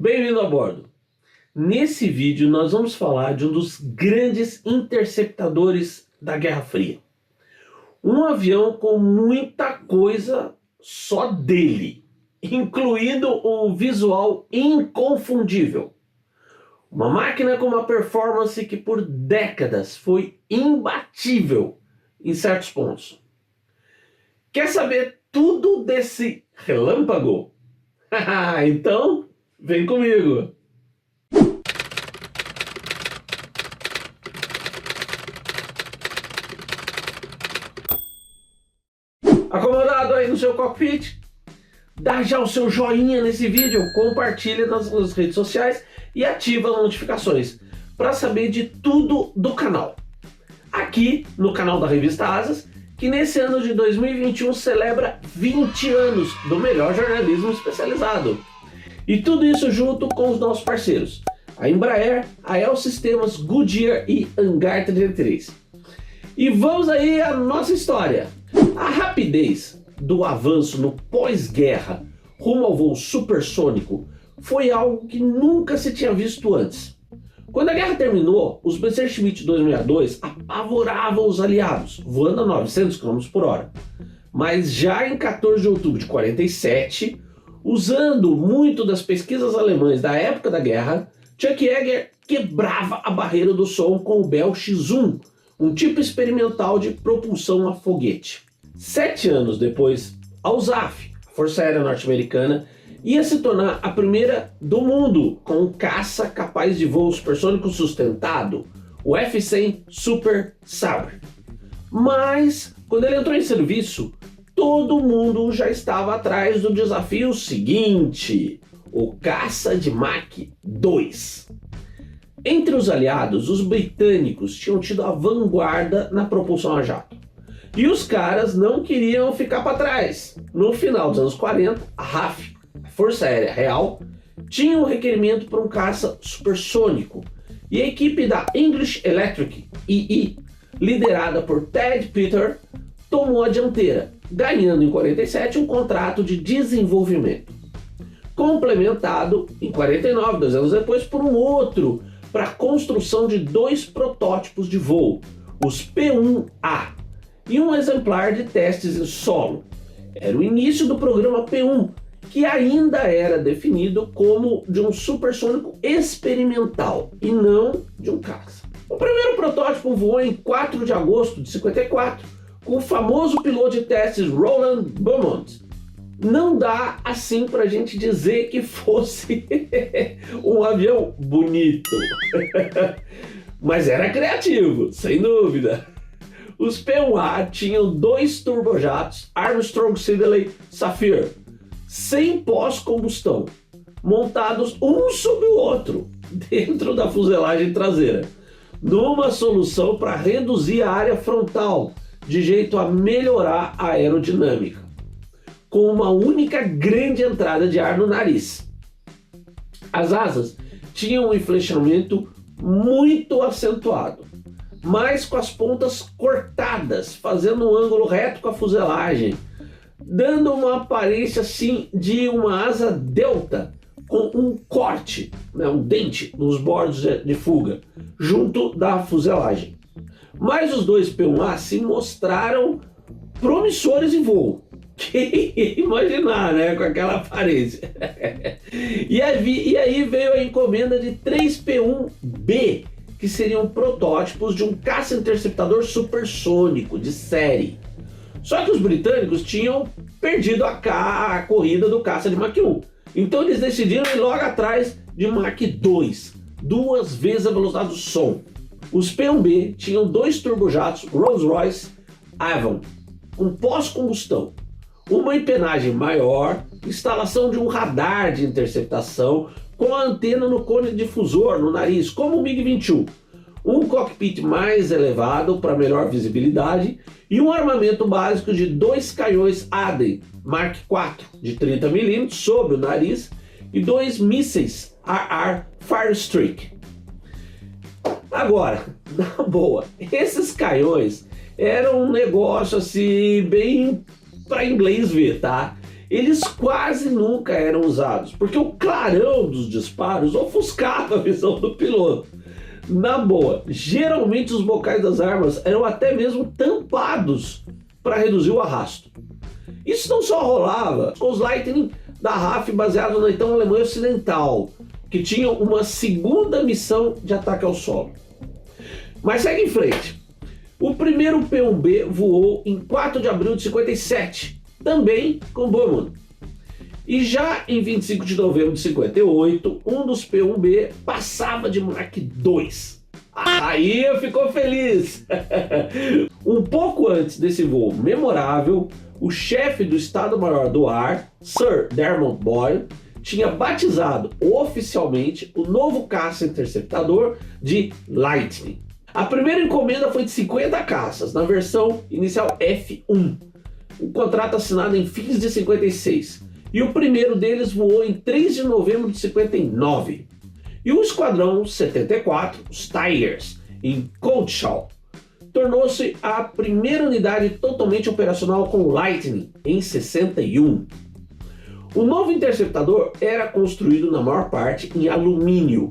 Bem-vindo a bordo! Nesse vídeo nós vamos falar de um dos grandes interceptadores da Guerra Fria. Um avião com muita coisa só dele, incluindo um visual inconfundível. Uma máquina com uma performance que por décadas foi imbatível em certos pontos. Quer saber tudo desse relâmpago? Então, vem comigo! Acomodado aí no seu cockpit? Dá já o seu joinha nesse vídeo, compartilha nas redes sociais e ativa as notificações para saber de tudo do canal. Aqui no canal da Revista Asas, que nesse ano de 2021 celebra 20 anos do melhor jornalismo especializado. E tudo isso junto com os nossos parceiros, a Embraer, a El Sistemas, Goodyear e Hangar 33. E vamos aí à nossa história. A rapidez do avanço no pós-guerra rumo ao voo supersônico foi algo que nunca se tinha visto antes. Quando a guerra terminou, os Messerschmitt 262 apavoravam os aliados, voando a 900 km por hora. Mas já em 14 de outubro de 47, usando muito das pesquisas alemãs da época da guerra, Chuck Yeager quebrava a barreira do som com o Bell X-1, um tipo experimental de propulsão a foguete. 7 anos depois, a USAF, a Força Aérea Norte-Americana, ia se tornar a primeira do mundo com um caça capaz de voo supersônico sustentado, o F-100 Super Sabre. Mas, quando ele entrou em serviço, todo mundo já estava atrás do desafio seguinte, o caça de Mach 2. Entre os aliados, os britânicos tinham tido a vanguarda na propulsão a jato. E os caras não queriam ficar para trás. No final dos anos 40, a RAF, a Força Aérea Real, tinha um requerimento para um caça supersônico. E a equipe da English Electric, EE, liderada por Ted Peter, tomou a dianteira, ganhando em 47 um contrato de desenvolvimento. Complementado em 49, 2 anos depois, por um outro para a construção de 2 protótipos de voo, os P-1A, e um exemplar de testes em solo. Era o início do programa P-1, que ainda era definido como de um supersônico experimental e não de um caça. O primeiro protótipo voou em 4 de agosto de 54, com o famoso piloto de testes Roland Beaumont. Não dá assim pra gente dizer que fosse um avião bonito, mas era criativo, sem dúvida. Os P-1A tinham 2 turbojatos Armstrong Siddeley Sapphire, sem pós-combustão, montados um sobre o outro, dentro da fuselagem traseira, numa solução para reduzir a área frontal, de jeito a melhorar a aerodinâmica, com uma única grande entrada de ar no nariz. As asas tinham um inflechamento muito acentuado, mas com as pontas cortadas, fazendo um ângulo reto com a fuselagem, dando uma aparência assim de uma asa delta, com um corte, um dente nos bordos de fuga, junto da fuselagem. Mas os 2 P-1A se mostraram promissores em voo. Quem ia imaginar, né, com aquela aparência? E aí veio a encomenda de 3 P-1B, que seriam protótipos de um caça-interceptador supersônico de série. Só que os britânicos tinham perdido a corrida do caça de Mach 1. Então eles decidiram ir logo atrás de Mach 2, 2 vezes a velocidade do som. Os P-1B tinham 2 turbojatos Rolls-Royce Avon, com pós-combustão, uma empenagem maior, instalação de um radar de interceptação com a antena no cone difusor no nariz, como o MiG-21, um cockpit mais elevado para melhor visibilidade e um armamento básico de 2 canhões Aden Mark IV de 30 mm sobre o nariz e 2 mísseis RR Firestreak. Agora, na boa, esses canhões eram um negócio assim bem para inglês ver, tá? eles quase nunca eram usados, porque o clarão dos disparos ofuscava a visão do piloto. Na boa, geralmente os bocais das armas eram até mesmo tampados para reduzir o arrasto. Isso não só rolava com os Lightning da RAF baseados na então Alemanha Ocidental, que tinham uma segunda missão de ataque ao solo. Mas segue em frente. O primeiro P-1B voou em 4 de abril de 57, também com Bormann. E já em 25 de novembro de 58, um dos P-1B passava de Mach 2. Aí eu ficou feliz! Um pouco antes desse voo memorável, o chefe do Estado-Maior do Ar, Sir Dermot Boyle, tinha batizado oficialmente o novo caça interceptador de Lightning. A primeira encomenda foi de 50 caças, na versão inicial F1. O contrato assinado em fins de 56. E o primeiro deles voou em 3 de novembro de 59. E o Esquadrão 74, os Tigers, em Coltshaw, tornou-se a primeira unidade totalmente operacional com Lightning em 61. O novo interceptador era construído na maior parte em alumínio,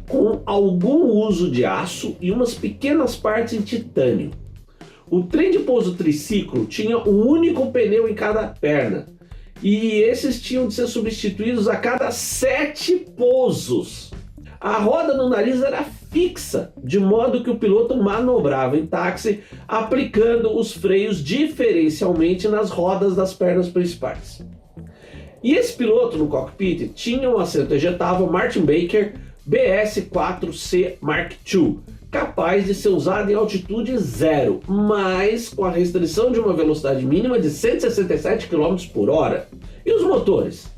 com algum uso de aço e umas pequenas partes em titânio. O trem de pouso triciclo tinha um único pneu em cada perna, e esses tinham de ser substituídos a cada 7 pousos. A roda no nariz era fixa, de modo que o piloto manobrava em táxi, aplicando os freios diferencialmente nas rodas das pernas principais. E esse piloto no cockpit tinha um assento ejetável Martin Baker BS-4C Mark II, capaz de ser usado em altitude zero, mas com a restrição de uma velocidade mínima de 167 km por hora. E os motores?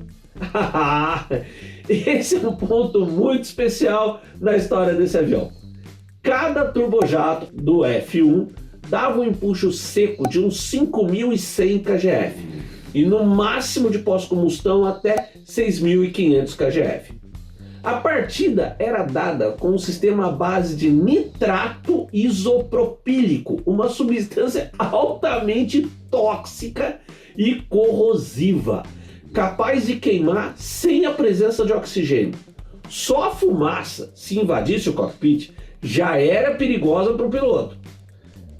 Esse é um ponto muito especial na história desse avião. Cada turbojato do F1 dava um empuxo seco de uns 5.100 kgf e no máximo de pós-combustão até 6.500 kgf. A partida era dada com um sistema à base de nitrato isopropílico, uma substância altamente tóxica e corrosiva, capaz de queimar sem a presença de oxigênio. Só a fumaça, se invadisse o cockpit, já era perigosa para o piloto.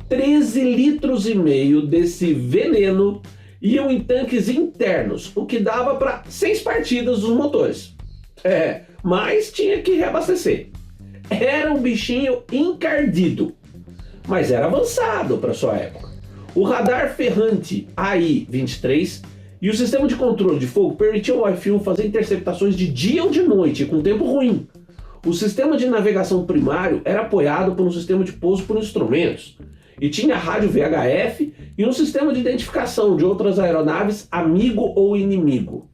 13,5 litros desse veneno iam em tanques internos, o que dava para 6 partidas dos motores. Mas tinha que reabastecer. Era um bichinho encardido, mas era avançado para sua época. O radar ferrante AI-23 e o sistema de controle de fogo permitiam ao F1 fazer interceptações de dia ou de noite, com tempo ruim. O sistema de navegação primário era apoiado por um sistema de pouso por instrumentos, e tinha rádio VHF e um sistema de identificação de outras aeronaves amigo ou inimigo.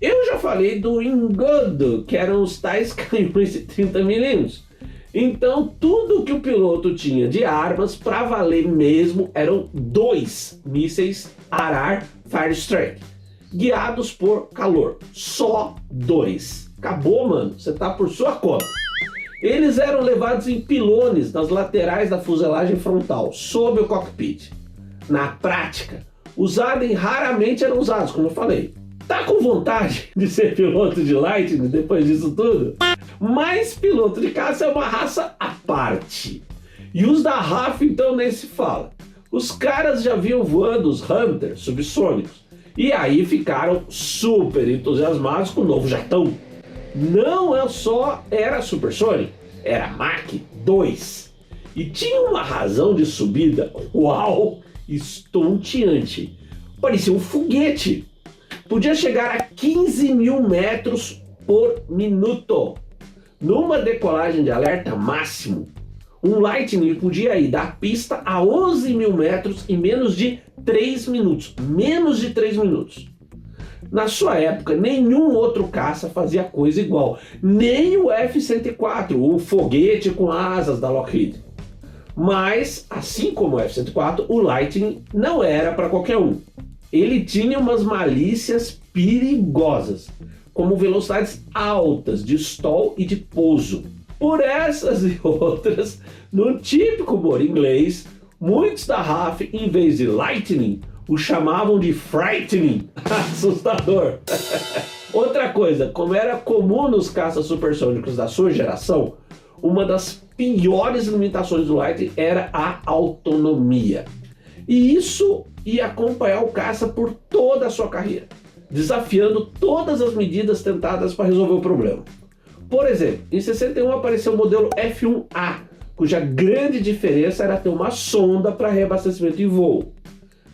Eu já falei do engodo, que eram os tais canhões de 30mm. Então tudo que o piloto tinha de armas para valer mesmo eram 2 mísseis Arar Fire Strike, guiados por calor. Só 2. Acabou, mano. Você tá por sua conta. Eles eram levados em pilones nas laterais da fuselagem frontal, sob o cockpit. Na prática, os ADEM raramente eram usados, como eu falei. Tá com vontade de ser piloto de Lightning depois disso tudo? Mas piloto de caça é uma raça à parte. E os da RAF então nem se fala. Os caras já vinham voando os Hunter subsônicos e aí ficaram super entusiasmados com o novo jatão. Não só era supersônico, era Mach 2. E tinha uma razão de subida, uau, estonteante. Parecia um foguete. Podia chegar a 15.000 metros por minuto. Numa decolagem de alerta máximo, um Lightning podia ir da pista a 11.000 metros em menos de 3 minutos. Menos de 3 minutos. Na sua época, nenhum outro caça fazia coisa igual. Nem o F-104, o foguete com asas da Lockheed. Mas, assim como o F-104, o Lightning não era para qualquer um. Ele tinha umas malícias perigosas, como velocidades altas de stall e de pouso. Por essas e outras, no típico humor inglês, muitos da RAF, em vez de Lightning, o chamavam de frightening, assustador. Outra coisa, como era comum nos caças supersônicos da sua geração, uma das piores limitações do Lightning era a autonomia. E isso ia acompanhar o caça por toda a sua carreira, desafiando todas as medidas tentadas para resolver o problema. Por exemplo, em 61 apareceu o modelo F1A, cuja grande diferença era ter uma sonda para reabastecimento em voo.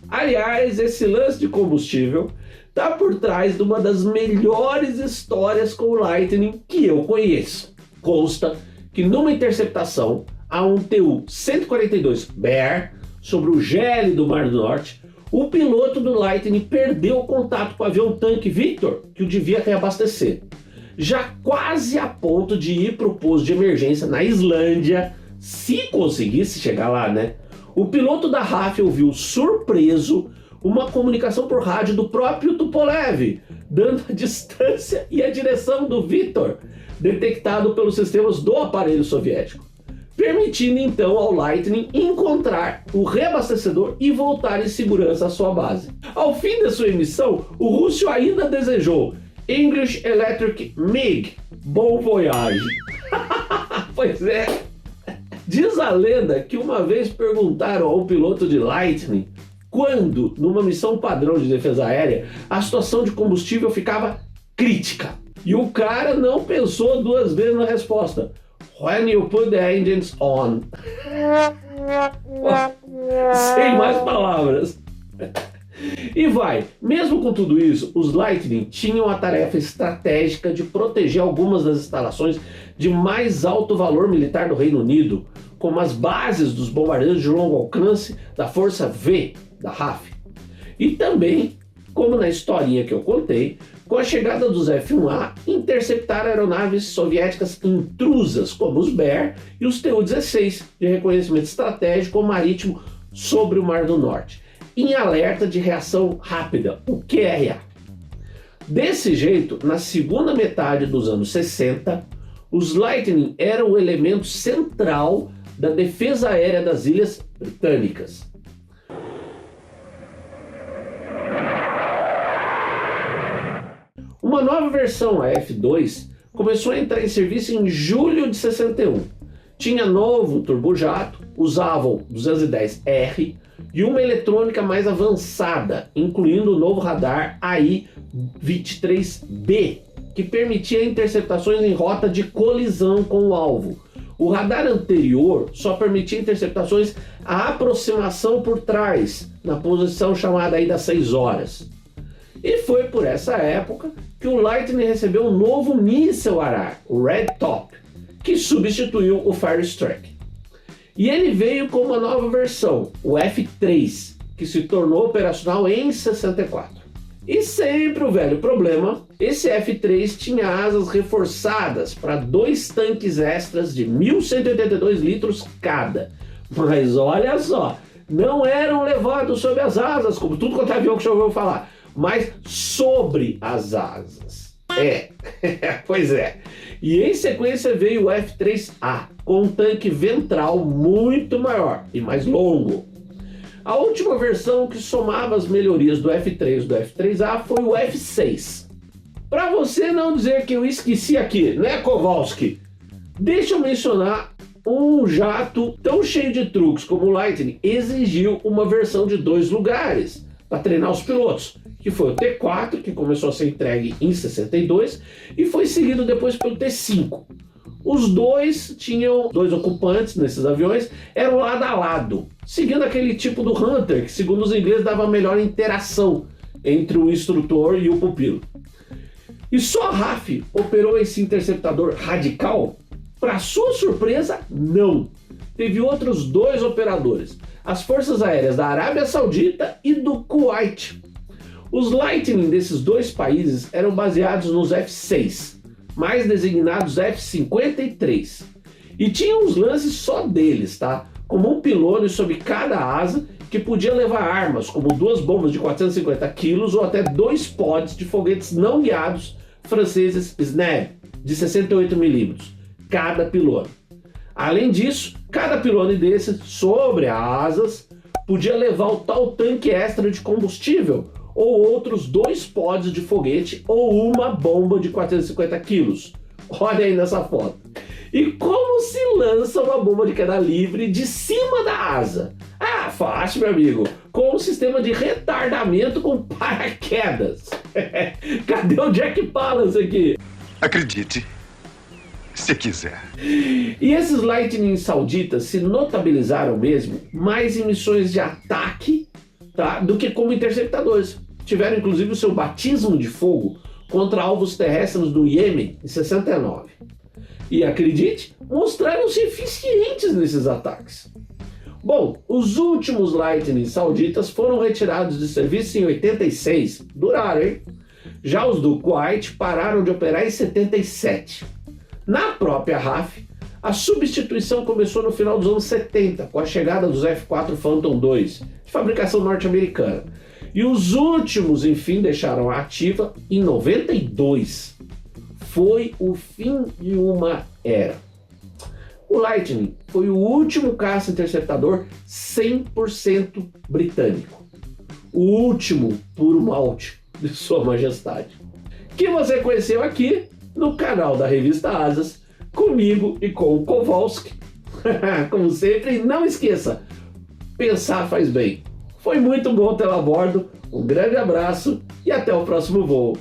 Aliás, esse lance de combustível está por trás de uma das melhores histórias com o Lightning que eu conheço. Consta que numa interceptação a um Tu-142 Bear sobre o gélido Mar do Norte, o piloto do Lightning perdeu o contato com o avião-tanque Victor, que o devia reabastecer. Já quase a ponto de ir para o posto de emergência na Islândia, se conseguisse chegar lá, né? O piloto da RAF ouviu surpreso uma comunicação por rádio do próprio Tupolev, dando a distância e a direção do Victor, detectado pelos sistemas do aparelho soviético, permitindo então ao Lightning encontrar o reabastecedor e voltar em segurança à sua base. Ao fim da sua emissão, o russo ainda desejou English Electric MiG, bon voyage. Pois é. Diz a lenda que uma vez perguntaram ao piloto de Lightning quando, numa missão padrão de defesa aérea, a situação de combustível ficava crítica. E o cara não pensou duas vezes na resposta. When you put the engines on. Sem mais palavras. E vai, mesmo com tudo isso, os Lightning tinham a tarefa estratégica de proteger algumas das instalações de mais alto valor militar do Reino Unido, como as bases dos bombardeiros de longo alcance da Força V da RAF. E também, como na historinha que eu contei, com a chegada dos F-1A, interceptar aeronaves soviéticas intrusas, como os Bear e os Tu-16, de reconhecimento estratégico marítimo sobre o Mar do Norte, em alerta de reação rápida, o QRA. Desse jeito, na segunda metade dos anos 60, os Lightning eram o elemento central da defesa aérea das Ilhas Britânicas. Uma nova versão, a F2, começou a entrar em serviço em julho de 61. Tinha novo turbojato, usava o 210R e uma eletrônica mais avançada, incluindo o novo radar AI-23B, que permitia interceptações em rota de colisão com o alvo. O radar anterior só permitia interceptações à aproximação por trás, na posição chamada aí das 6 horas. E foi por essa época que o Lightning recebeu um novo míssil Arar, o Red Top, que substituiu o Fire Strike. E ele veio com uma nova versão, o F3, que se tornou operacional em 64. E sempre o velho problema, esse F3 tinha asas reforçadas para 2 tanques extras de 1.182 litros cada. Mas olha só, não eram levados sob as asas, como tudo quanto é avião que já ouviu falar, mas sobre as asas. Pois é. E em sequência veio o F3A, com um tanque ventral muito maior e mais longo. A última versão que somava as melhorias do F3 e do F3A foi o F6. Para você não dizer que eu esqueci aqui, né, Kowalski? Deixa eu mencionar um jato tão cheio de truques como o Lightning exigiu uma versão de 2 lugares para treinar os pilotos, que foi o T4, que começou a ser entregue em 62 e foi seguido depois pelo T5. Os dois tinham 2 ocupantes nesses aviões, eram lado a lado, seguindo aquele tipo do Hunter, que segundo os ingleses dava melhor interação entre o instrutor e o pupilo. E só a RAF operou esse interceptador radical? Para sua surpresa, não. Teve outros 2 operadores, as forças aéreas da Arábia Saudita e do Kuwait. Os Lightning desses 2 países eram baseados nos F6, mais designados F-53. E tinha uns lances só deles, tá? Como um pylone sob cada asa que podia levar armas, como 2 bombas de 450 quilos ou até 2 pods de foguetes não guiados franceses SNAB, de 68 milímetros, cada pylone. Além disso, cada pylone desses, sobre as asas, podia levar o tal tanque extra de combustível, ou outros 2 pods de foguete, ou uma bomba de 450 quilos. Olha aí nessa foto. E como se lança uma bomba de queda livre de cima da asa? Ah, fácil, meu amigo. Com um sistema de retardamento com paraquedas. Cadê o Jack Palance aqui? Acredite, se quiser. E esses Lightning sauditas se notabilizaram mesmo mais em missões de ataque, tá, do que como interceptadores. Tiveram inclusive o seu batismo de fogo contra alvos terrestres do Iêmen em 69. E acredite, mostraram-se eficientes nesses ataques. Bom, os últimos Lightning sauditas foram retirados de serviço em 86, duraram, hein? Já os do Kuwait pararam de operar em 77. Na própria RAF, a substituição começou no final dos anos 70, com a chegada dos F-4 Phantom II, de fabricação norte-americana. E os últimos, enfim, deixaram a ativa em 92. Foi o fim de uma era. O Lightning foi o último caça interceptador 100% britânico. O último puro malte de Sua Majestade. Que você conheceu aqui no canal da Revista Asas, comigo e com o Kowalski. Como sempre, não esqueça, pensar faz bem. Foi muito bom tê-lo a bordo, um grande abraço e até o próximo voo.